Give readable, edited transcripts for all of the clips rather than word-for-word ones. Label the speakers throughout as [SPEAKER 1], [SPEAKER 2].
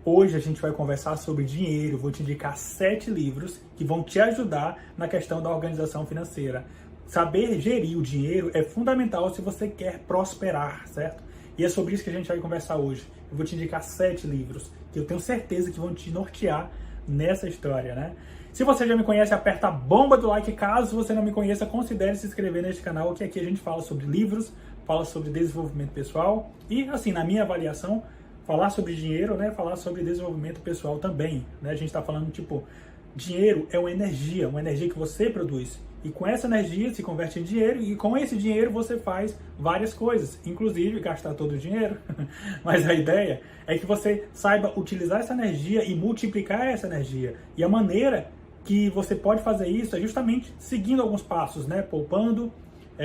[SPEAKER 1] Hoje a gente vai conversar sobre dinheiro, vou te indicar 7 livros que vão te ajudar na questão da organização financeira. Saber gerir o dinheiro é fundamental se você quer prosperar, certo? E é sobre isso que a gente vai conversar hoje. Eu vou te indicar 7 livros que eu tenho certeza que vão te nortear nessa história, né? Se você já me conhece, aperta a bomba do like. Caso você não me conheça, considere se inscrever neste canal, que aqui a gente fala sobre livros, fala sobre desenvolvimento pessoal e, assim, na minha avaliação, falar sobre dinheiro, né? Falar sobre desenvolvimento pessoal também, né? A gente está falando, tipo, dinheiro é uma energia que você produz. E com essa energia se converte em dinheiro e com esse dinheiro você faz várias coisas, inclusive gastar todo o dinheiro. Mas a ideia é que você saiba utilizar essa energia e multiplicar essa energia. E a maneira que você pode fazer isso é justamente seguindo alguns passos, né? Poupando,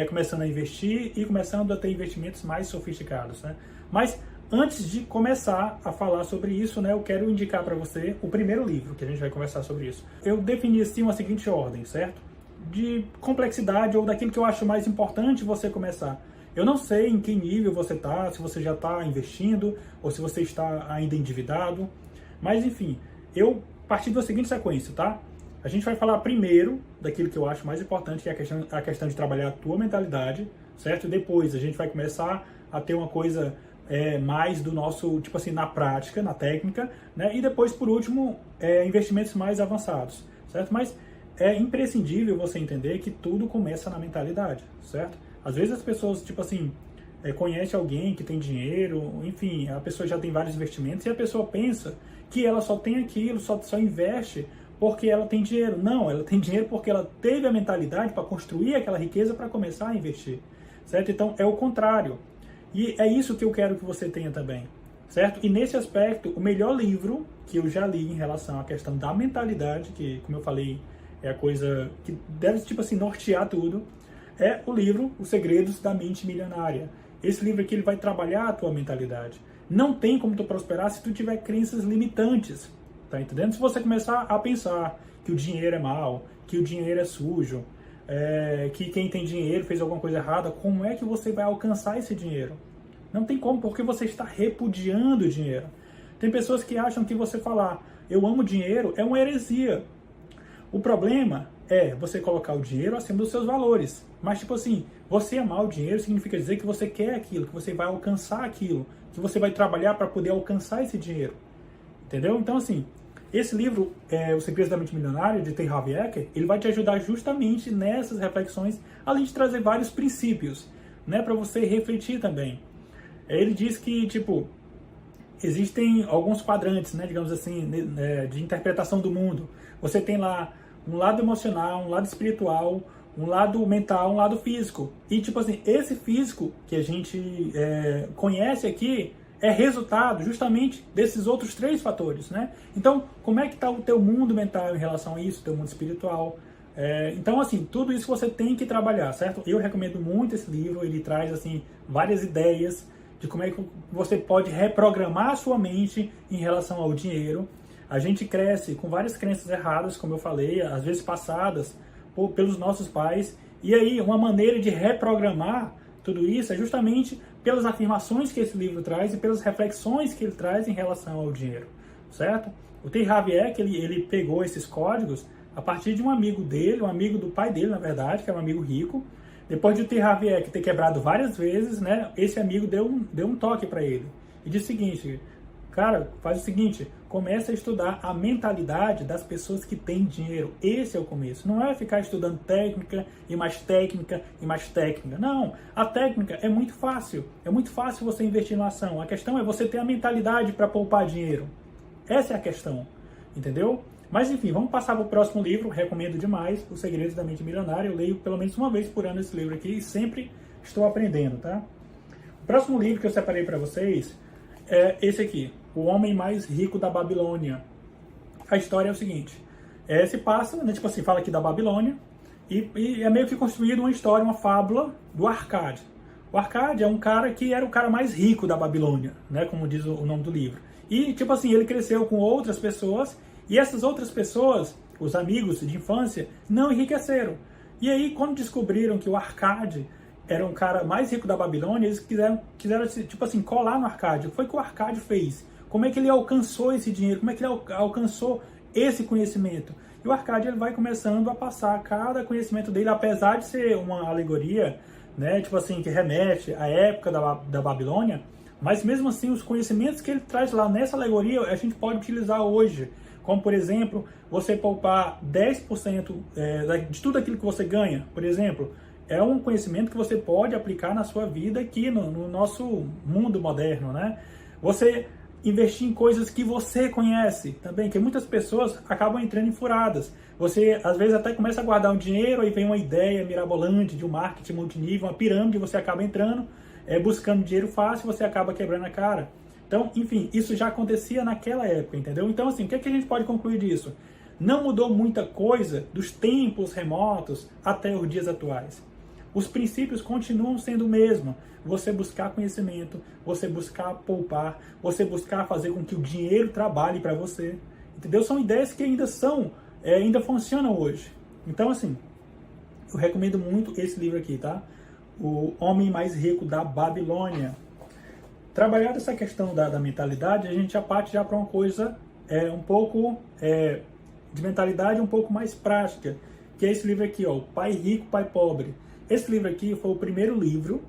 [SPEAKER 1] começando a investir e começando a ter investimentos mais sofisticados, né? Mas antes de começar a falar sobre isso, né, eu quero indicar para você o primeiro livro que a gente vai conversar sobre isso. Eu defini assim uma seguinte ordem, certo? De complexidade ou daquilo que eu acho mais importante você começar. Eu não sei em que nível você está, se você já está investindo ou se você está ainda endividado, mas enfim, eu parti da seguinte sequência, tá? A gente vai falar primeiro daquilo que eu acho mais importante, que é a questão de trabalhar a tua mentalidade, certo? E depois a gente vai começar a ter uma coisa mais do nosso, tipo assim, na prática, na técnica, né? E depois, por último, investimentos mais avançados, certo? Mas é imprescindível você entender que tudo começa na mentalidade, certo? Às vezes as pessoas, tipo assim, conhecem alguém que tem dinheiro, enfim, a pessoa já tem vários investimentos e a pessoa pensa que ela só tem aquilo, só investe porque ela tem dinheiro. Não, ela tem dinheiro porque ela teve a mentalidade para construir aquela riqueza para começar a investir, certo? Então é o contrário. E é isso que eu quero que você tenha também, certo? E nesse aspecto, o melhor livro que eu já li em relação à questão da mentalidade, que, como eu falei, é a coisa que deve, tipo assim, nortear tudo, é o livro Os Segredos da Mente Milionária. Esse livro aqui, ele vai trabalhar a tua mentalidade. Não tem como tu prosperar se tu tiver crenças limitantes, tá entendendo? Se você começar a pensar que o dinheiro é mau, que o dinheiro é sujo, que quem tem dinheiro fez alguma coisa errada, como é que você vai alcançar esse dinheiro? Não tem como, porque você está repudiando o dinheiro. Tem pessoas que acham que você falar eu amo dinheiro é uma heresia. O problema é você colocar o dinheiro acima dos seus valores. Mas, tipo assim, você amar o dinheiro significa dizer que você quer aquilo, que você vai alcançar aquilo, que você vai trabalhar para poder alcançar esse dinheiro. Entendeu? Então, assim, esse livro, Os Segredos da Mente Milionária, de T. Harv Eker, ele vai te ajudar justamente nessas reflexões, além de trazer vários princípios, né, para você refletir também. Ele diz que, tipo, existem alguns quadrantes, né, digamos assim, de interpretação do mundo. Você tem lá um lado emocional, um lado espiritual, um lado mental, um lado físico. E, tipo assim, esse físico que a gente conhece aqui é resultado justamente desses outros 3 fatores, né? Então, como é que está o teu mundo mental em relação a isso, o teu mundo espiritual? Então, assim, tudo isso você tem que trabalhar, certo? Eu recomendo muito esse livro, ele traz, assim, várias ideias de como é que você pode reprogramar a sua mente em relação ao dinheiro. A gente cresce com várias crenças erradas, como eu falei, às vezes passadas pelos nossos pais, e aí uma maneira de reprogramar tudo isso é justamente pelas afirmações que esse livro traz e pelas reflexões que ele traz em relação ao dinheiro, certo? O T. Harv Eker, ele pegou esses códigos a partir de um amigo dele, um amigo do pai dele, na verdade, que era um amigo rico. Depois de o T. Harv Eker ter quebrado várias vezes, né, esse amigo deu um toque para ele e disse o seguinte: cara, faz o seguinte, começa a estudar a mentalidade das pessoas que têm dinheiro. Esse é o começo. Não é ficar estudando técnica e mais técnica e mais técnica. Não, a técnica é muito fácil. É muito fácil você investir na ação. A questão é você ter a mentalidade para poupar dinheiro. Essa é a questão, entendeu? Mas enfim, vamos passar para o próximo livro. Recomendo demais, Os Segredos da Mente Milionária. Eu leio pelo menos uma vez por ano esse livro aqui e sempre estou aprendendo, tá? O próximo livro que eu separei para vocês é esse aqui, O Homem Mais Rico da Babilônia. A história é o seguinte, se passa, né, tipo assim, fala aqui da Babilônia, e é meio que construída uma história, uma fábula do Arcade. O Arcade é um cara que era o cara mais rico da Babilônia, né, como diz o nome do livro. E, tipo assim, ele cresceu com outras pessoas, e essas outras pessoas, os amigos de infância, não enriqueceram. E aí, quando descobriram que o Arcade era um cara mais rico da Babilônia, eles quiseram tipo assim, colar no Arcade. O que foi que o Arcade fez? como é que ele alcançou esse dinheiro, como é que ele alcançou esse conhecimento. E o Arcade ele vai começando a passar cada conhecimento dele, apesar de ser uma alegoria, né, tipo assim, que remete à época da Babilônia, mas mesmo assim os conhecimentos que ele traz lá nessa alegoria a gente pode utilizar hoje. Como, por exemplo, você poupar 10% de tudo aquilo que você ganha, por exemplo, é um conhecimento que você pode aplicar na sua vida aqui no nosso mundo moderno, né? Você investir em coisas que você conhece também, que muitas pessoas acabam entrando em furadas. Você, às vezes, até começa a guardar um dinheiro, aí vem uma ideia mirabolante de um marketing multinível, uma pirâmide, você acaba entrando, buscando dinheiro fácil, você acaba quebrando a cara. Então, enfim, isso já acontecia naquela época, entendeu? Então, assim, o que é que a gente pode concluir disso? Não mudou muita coisa dos tempos remotos até os dias atuais. Os princípios continuam sendo o mesmo. Você buscar conhecimento, você buscar poupar, você buscar fazer com que o dinheiro trabalhe para você. Entendeu? São ideias que ainda funcionam hoje. Então, assim, eu recomendo muito esse livro aqui, tá? O Homem Mais Rico da Babilônia. Trabalhar essa questão da mentalidade, a gente já parte já para uma coisa um pouco de mentalidade um pouco mais prática, que é esse livro aqui, ó, Pai Rico, Pai Pobre. Esse livro aqui foi o primeiro livro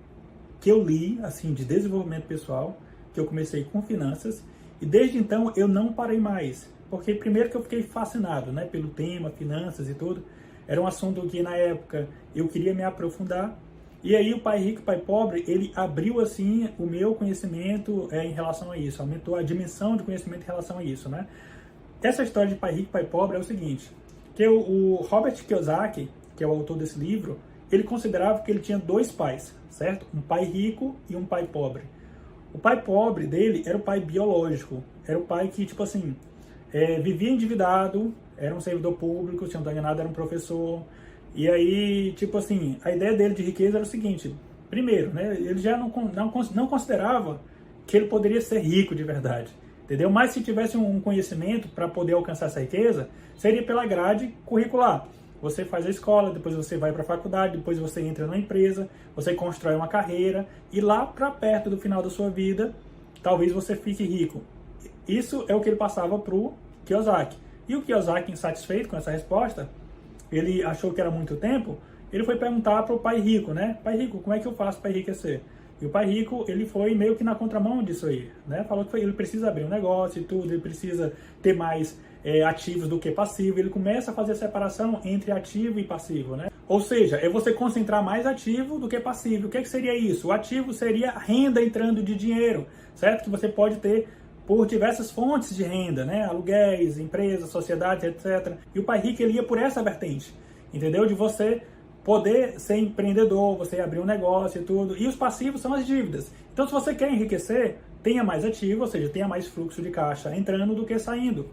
[SPEAKER 1] que eu li, assim, de desenvolvimento pessoal, que eu comecei com finanças, e desde então eu não parei mais, porque primeiro que eu fiquei fascinado, né, pelo tema, finanças e tudo, era um assunto que na época eu queria me aprofundar, e aí o Pai Rico, Pai Pobre, ele abriu, assim, o meu conhecimento em relação a isso, aumentou a dimensão de conhecimento em relação a isso, né. Essa história de Pai Rico, Pai Pobre é o seguinte, que o Robert Kiyosaki, que é o autor desse livro, ele considerava que ele tinha dois pais, certo? Um pai rico e um pai pobre. O pai pobre dele era o pai biológico, era o pai que, tipo assim, vivia endividado, era um servidor público, se não estou enganado, era um professor. E aí, tipo assim, a ideia dele de riqueza era o seguinte, primeiro, né, ele já não considerava que ele poderia ser rico de verdade, entendeu? Mas se tivesse um conhecimento para poder alcançar essa riqueza, seria pela grade curricular. Você faz a escola, depois você vai para a faculdade, depois você entra numa empresa, você constrói uma carreira e lá para perto do final da sua vida, talvez você fique rico. Isso é o que ele passava para o Kiyosaki. E o Kiyosaki, insatisfeito com essa resposta, ele achou que era muito tempo, ele foi perguntar para o pai rico, né? Pai rico, como é que eu faço para enriquecer? E o pai rico, ele foi meio que na contramão disso aí, né? Falou que ele precisa abrir um negócio e tudo, ele precisa ter mais ativos do que passivo. Ele começa a fazer a separação entre ativo e passivo, né? Ou seja, é você concentrar mais ativo do que passivo. O que seria isso? O ativo seria a renda entrando de dinheiro, certo? Que você pode ter por diversas fontes de renda, né? Aluguéis, empresas, sociedades, etc. E o pai rico, ele ia por essa vertente, entendeu? De você poder ser empreendedor, você abrir um negócio e tudo. E os passivos são as dívidas. Então, se você quer enriquecer, tenha mais ativo, ou seja, tenha mais fluxo de caixa entrando do que saindo.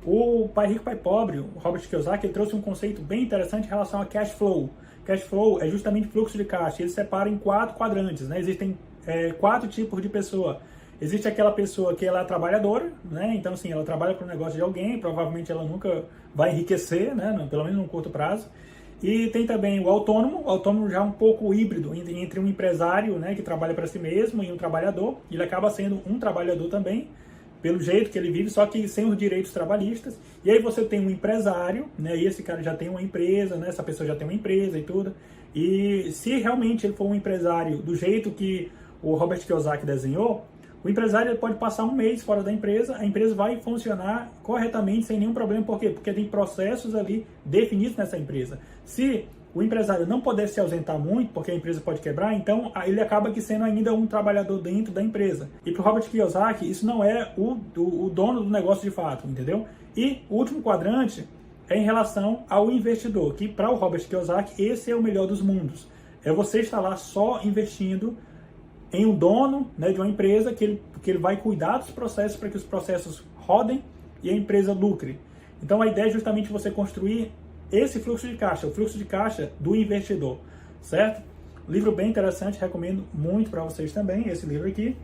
[SPEAKER 1] O Pai Rico, Pai Pobre, o Robert Kiyosaki, ele trouxe um conceito bem interessante em relação a cash flow. Cash flow é justamente fluxo de caixa. Ele separa em 4 quadrantes, né? Existem 4 tipos de pessoa. Existe aquela pessoa que ela é trabalhadora, né? Então, assim, ela trabalha para o negócio de alguém, provavelmente ela nunca vai enriquecer, né? Pelo menos no curto prazo. E tem também o autônomo já um pouco híbrido entre um empresário, né, que trabalha para si mesmo, e um trabalhador. Ele acaba sendo um trabalhador também, pelo jeito que ele vive, só que sem os direitos trabalhistas. E aí você tem um empresário, né, e esse cara já tem uma empresa, né, essa pessoa já tem uma empresa e tudo. E se realmente ele for um empresário do jeito que o Robert Kiyosaki desenhou, o empresário pode passar um mês fora da empresa, a empresa vai funcionar corretamente, sem nenhum problema. Por quê? Porque tem processos ali definidos nessa empresa. Se o empresário não puder se ausentar muito, porque a empresa pode quebrar, então ele acaba que sendo ainda um trabalhador dentro da empresa. E para o Robert Kiyosaki, isso não é o dono do negócio de fato, entendeu? E o último quadrante é em relação ao investidor, que para o Robert Kiyosaki, esse é o melhor dos mundos. É você estar lá só investindo em um dono, né, de uma empresa que ele vai cuidar dos processos para que os processos rodem e a empresa lucre. Então a ideia é justamente você construir esse fluxo de caixa, o fluxo de caixa do investidor, certo? Livro bem interessante, recomendo muito para vocês também, esse livro aqui.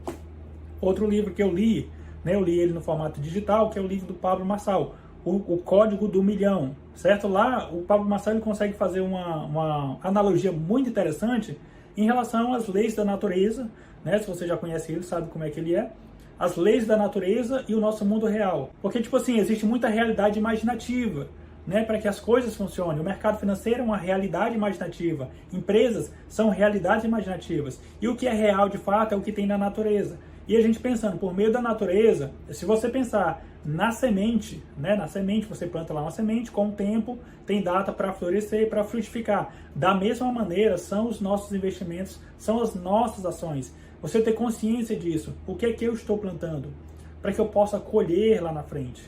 [SPEAKER 1] Outro livro que eu li, né, eu li ele no formato digital, que é o livro do Pablo Marçal, o Código do Milhão, certo? Lá o Pablo Marçal ele consegue fazer uma analogia muito interessante em relação às leis da natureza, né? Se você já conhece ele, sabe como é que ele é. as leis da natureza e o nosso mundo real. Porque, tipo assim, existe muita realidade imaginativa, né, para que as coisas funcionem. O mercado financeiro é uma realidade imaginativa. Empresas são realidades imaginativas. E o que é real, de fato, é o que tem na natureza. E a gente pensando por meio da natureza, se você pensar na semente, né, na semente, você planta lá uma semente, com o tempo tem data para florescer e para frutificar. Da mesma maneira, são os nossos investimentos, são as nossas ações. Você ter consciência disso. O que é que eu estou plantando? Para que eu possa colher lá na frente.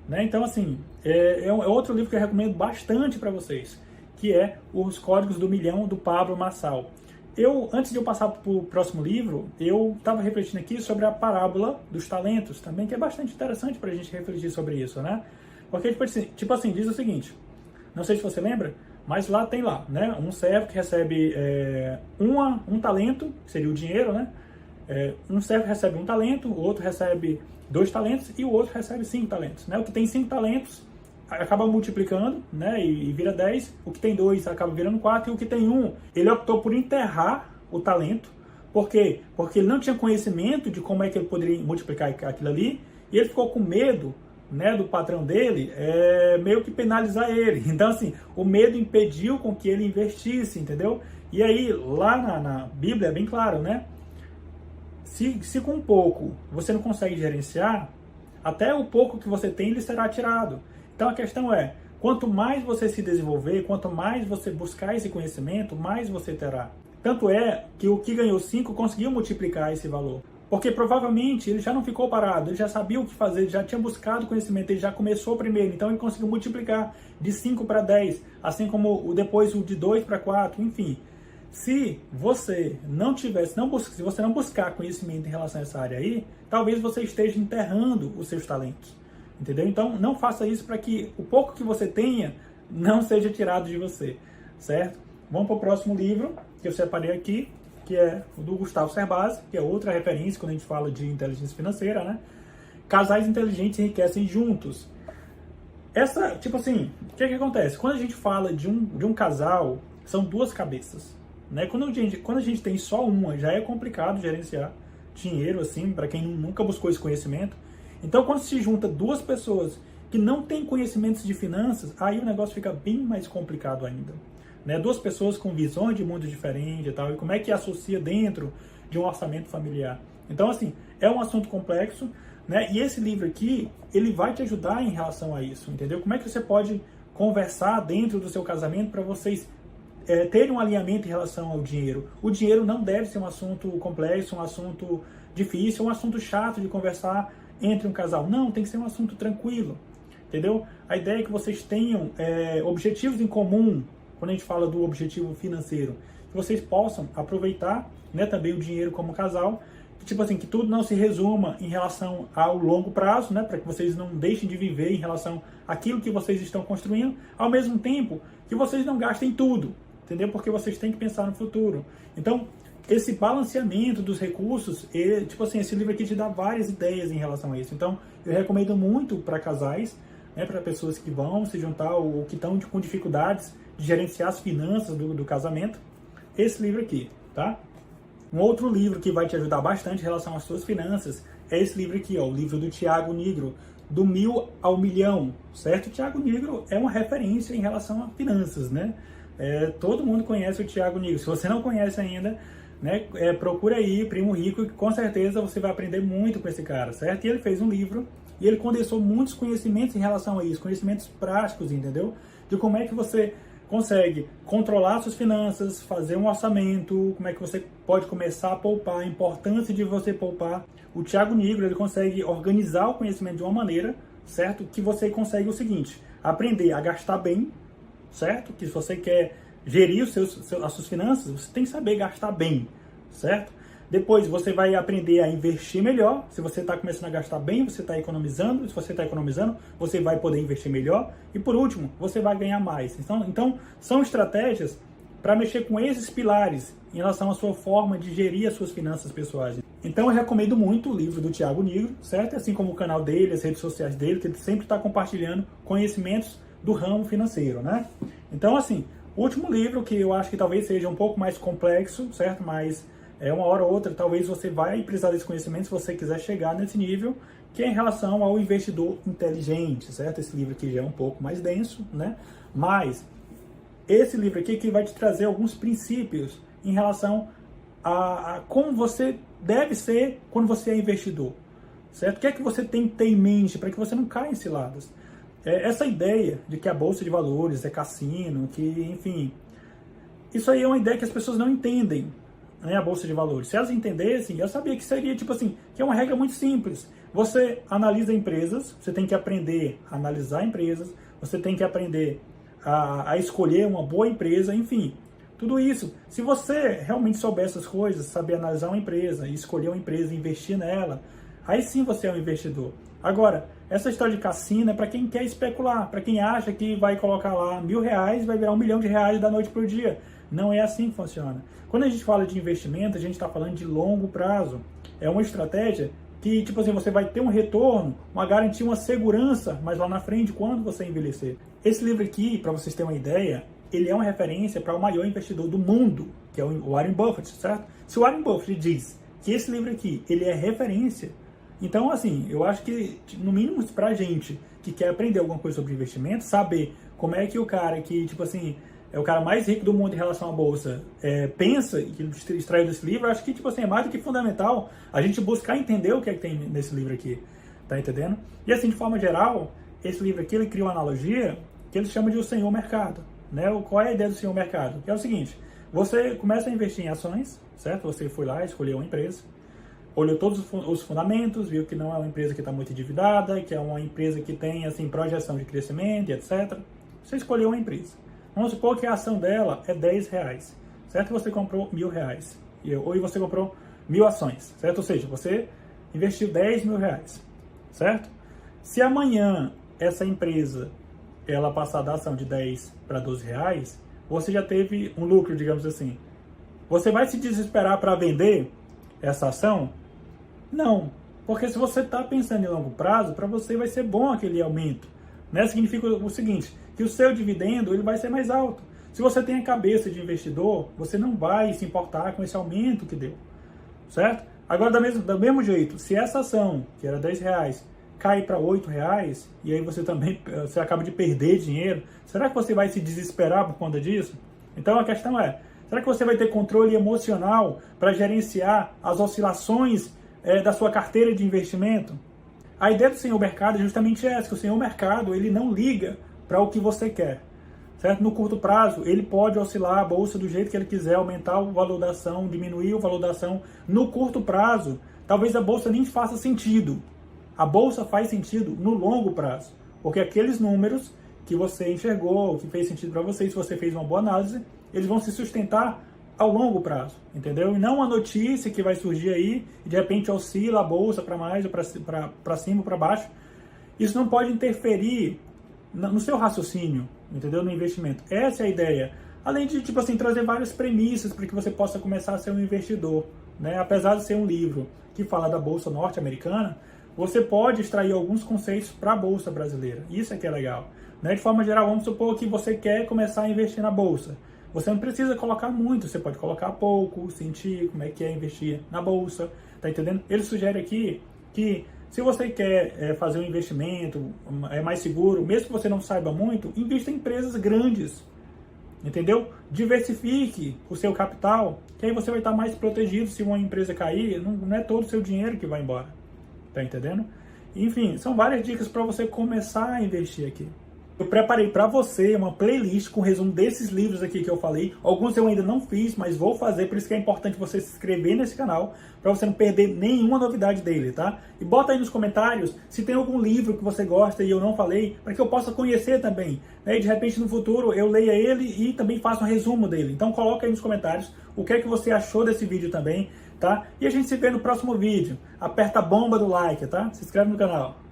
[SPEAKER 1] Né? Então, assim, é outro livro que eu recomendo bastante para vocês, que é Os Códigos do Milhão, do Pablo Marçal. Antes de eu passar para o próximo livro, eu estava refletindo aqui sobre a parábola dos talentos, também, que é bastante interessante para a gente refletir sobre isso, né? Porque, tipo assim, diz o seguinte, não sei se você lembra, mas lá tem né? Um servo que recebe um talento, que seria o dinheiro, né? Um servo recebe 1 talento, o outro recebe 2 talentos e o outro recebe 5 talentos. Né? O que tem 5 talentos acaba multiplicando, né? E vira 10. O que tem 2 acaba virando 4. E o que tem 1, ele optou por enterrar o talento. Por quê? Porque ele não tinha conhecimento de como é que ele poderia multiplicar aquilo ali. E ele ficou com medo, né, do patrão dele, meio que penalizar ele. Então, assim, o medo impediu com que ele investisse, entendeu? E aí, lá na Bíblia é bem claro, né? Se com pouco você não consegue gerenciar, até o pouco que você tem, ele será tirado. Então a questão é, quanto mais você se desenvolver, quanto mais você buscar esse conhecimento, mais você terá. Tanto é que o que ganhou 5 conseguiu multiplicar esse valor. Porque provavelmente ele já não ficou parado, ele já sabia o que fazer, ele já tinha buscado conhecimento, ele já começou primeiro, então ele conseguiu multiplicar de 5 para 10, assim como depois o de 2 para 4, enfim. Se você se você não buscar conhecimento em relação a essa área aí, talvez você esteja enterrando os seus talentos, entendeu? Então, não faça isso para que o pouco que você tenha não seja tirado de você, certo? Vamos para o próximo livro que eu separei aqui, que é o do Gustavo Cerbasi, que é outra referência quando a gente fala de inteligência financeira, né? Casais inteligentes enriquecem juntos. Tipo assim, o que acontece? Quando a gente fala de um casal, são 2 cabeças. Né? Quando a gente tem só uma, já é complicado gerenciar dinheiro, assim, para quem nunca buscou esse conhecimento. Então, quando se junta 2 pessoas que não têm conhecimentos de finanças, aí o negócio fica bem mais complicado ainda. Né? 2 pessoas com visões de mundo diferentes e tal, e como é que associa dentro de um orçamento familiar. Então, assim, é um assunto complexo, né? E esse livro aqui, ele vai te ajudar em relação a isso, entendeu? Como é que você pode conversar dentro do seu casamento para vocês ter um alinhamento em relação ao dinheiro. O dinheiro não deve ser um assunto complexo, um assunto difícil, um assunto chato de conversar entre um casal. Não, tem que ser um assunto tranquilo, entendeu? A ideia é que vocês tenham objetivos em comum, quando a gente fala do objetivo financeiro, que vocês possam aproveitar, né, também o dinheiro como casal, tipo assim, que tudo não se resuma em relação ao longo prazo, né, para que vocês não deixem de viver em relação àquilo que vocês estão construindo, ao mesmo tempo que vocês não gastem tudo, entendeu? Porque vocês têm que pensar no futuro. Então, esse balanceamento dos recursos, tipo assim, esse livro aqui te dá várias ideias em relação a isso. Então, eu recomendo muito para casais, né, para pessoas que vão se juntar ou que estão com dificuldades de gerenciar as finanças do casamento, esse livro aqui, tá? Um outro livro que vai te ajudar bastante em relação às suas finanças é esse livro aqui, ó, o livro do Tiago Nigro, Do 1000 ao Milhão, certo? O Tiago Nigro é uma referência em relação a finanças, né? Todo mundo conhece o Tiago Nigro. Se você não conhece ainda, né, procura aí, Primo Rico, que com certeza você vai aprender muito com esse cara, certo? E ele fez um livro e ele condensou muitos conhecimentos em relação a isso, conhecimentos práticos, entendeu? De como é que você consegue controlar suas finanças, fazer um orçamento, como é que você pode começar a poupar, a importância de você poupar. O Tiago Nigro, ele consegue organizar o conhecimento de uma maneira, certo? Que você consegue o seguinte, aprender a gastar bem, certo? Que se você quer gerir as suas finanças, você tem que saber gastar bem, certo? Depois você vai aprender a investir melhor. Se você está começando a gastar bem, você está economizando. Se você está economizando, você vai poder investir melhor. E por último, você vai ganhar mais. Então são estratégias para mexer com esses pilares em relação à sua forma de gerir as suas finanças pessoais. Então eu recomendo muito o livro do Tiago Nigro, certo? Assim como o canal dele, as redes sociais dele, que ele sempre está compartilhando conhecimentos do ramo financeiro, né? Então, assim, o último livro que eu acho que talvez seja um pouco mais complexo, certo? Mais Uma hora ou outra, talvez você vai precisar desse conhecimento se você quiser chegar nesse nível, que é em relação ao investidor inteligente, certo? Esse livro aqui já é um pouco mais denso, né? Mas esse livro aqui que vai te trazer alguns princípios em relação a como você deve ser quando você é investidor, certo? O que é que você tem que ter em mente para que você não caia em ciladas? Essa ideia de que a Bolsa de Valores é cassino, que, enfim, isso aí é uma ideia que as pessoas não entendem, né, a Bolsa de Valores. Se elas entendessem, eu sabia que seria, tipo assim, que é uma regra muito simples. Você analisa empresas, você tem que aprender a analisar empresas, você tem que aprender a escolher uma boa empresa, enfim, tudo isso. Se você realmente souber essas coisas, saber analisar uma empresa, escolher uma empresa e investir nela, aí sim você é um investidor. Agora, essa história de cassino é para quem quer especular, para quem acha que vai colocar lá R$1.000 e vai virar R$1 milhão da noite para o dia. Não é assim que funciona. Quando a gente fala de investimento, a gente está falando de longo prazo. É uma estratégia que, tipo assim, você vai ter um retorno, uma garantia, uma segurança, mas lá na frente, quando você envelhecer. Esse livro aqui, para vocês terem uma ideia, ele é uma referência para o maior investidor do mundo, que é o Warren Buffett, certo? Se o Warren Buffett diz que esse livro aqui, ele é referência, então, assim, eu acho que, no mínimo, pra gente que quer aprender alguma coisa sobre investimento, saber como é que o cara que, tipo assim, é o cara mais rico do mundo em relação à bolsa, pensa e que extraiu desse livro, eu acho que, tipo assim, é mais do que fundamental a gente buscar entender o que é que tem nesse livro aqui, tá entendendo? E assim, de forma geral, esse livro aqui, ele cria uma analogia que ele chama de o senhor mercado, né? Qual é a ideia do senhor mercado? Que é o seguinte, você começa a investir em ações, certo? Você foi lá, escolheu uma empresa, olhou todos os fundamentos, viu que não é uma empresa que está muito endividada, que é uma empresa que tem, assim, projeção de crescimento, etc. Você escolheu uma empresa. Vamos supor que a ação dela é R$10, certo? Você comprou R$1.000, ou você comprou 1.000 ações, certo? Ou seja, você investiu R$10.000, certo? Se amanhã essa empresa, ela passar da ação de 10 para R$12, você já teve um lucro, digamos assim. Você vai se desesperar para vender essa ação? Não, porque se você está pensando em longo prazo, para você vai ser bom aquele aumento, né? Significa o seguinte, que o seu dividendo ele vai ser mais alto. Se você tem a cabeça de investidor, você não vai se importar com esse aumento que deu, certo? Agora, do mesmo jeito, se essa ação, que era R$10, cai para R$8, e aí você acaba de perder dinheiro, será que você vai se desesperar por conta disso? Então a questão é, será que você vai ter controle emocional para gerenciar as oscilações da sua carteira de investimento? A ideia do senhor mercado é justamente essa, que o senhor mercado ele não liga para o que você quer, certo? No curto prazo, ele pode oscilar a bolsa do jeito que ele quiser, aumentar o valor da ação, diminuir o valor da ação. No curto prazo, talvez a bolsa nem faça sentido. A bolsa faz sentido no longo prazo, porque aqueles números que você enxergou, que fez sentido para você, se você fez uma boa análise, eles vão se sustentar ao longo prazo, entendeu? E não a notícia que vai surgir aí e de repente oscila a bolsa para mais ou para cima ou para baixo. Isso não pode interferir no seu raciocínio, entendeu? No investimento. Essa é a ideia. Além de, tipo assim, trazer várias premissas para que você possa começar a ser um investidor, né? Apesar de ser um livro que fala da bolsa norte-americana, você pode extrair alguns conceitos para a bolsa brasileira. Isso é que é legal, né? De forma geral, vamos supor que você quer começar a investir na bolsa. Você não precisa colocar muito, você pode colocar pouco, sentir como é que é investir na bolsa, tá entendendo? Ele sugere aqui que se você quer fazer um investimento mais seguro, mesmo que você não saiba muito, invista em empresas grandes, entendeu? Diversifique o seu capital, que aí você vai estar mais protegido se uma empresa cair, não é todo o seu dinheiro que vai embora, tá entendendo? Enfim, são várias dicas para você começar a investir aqui. Eu preparei para você uma playlist com resumo desses livros aqui que eu falei. Alguns eu ainda não fiz, mas vou fazer, por isso que é importante você se inscrever nesse canal, para você não perder nenhuma novidade dele, tá? E bota aí nos comentários se tem algum livro que você gosta e eu não falei, para que eu possa conhecer também, né? E de repente no futuro eu leia ele e também faça um resumo dele. Então coloca aí nos comentários o que é que você achou desse vídeo também, tá? E a gente se vê no próximo vídeo. Aperta a bomba do like, tá? Se inscreve no canal.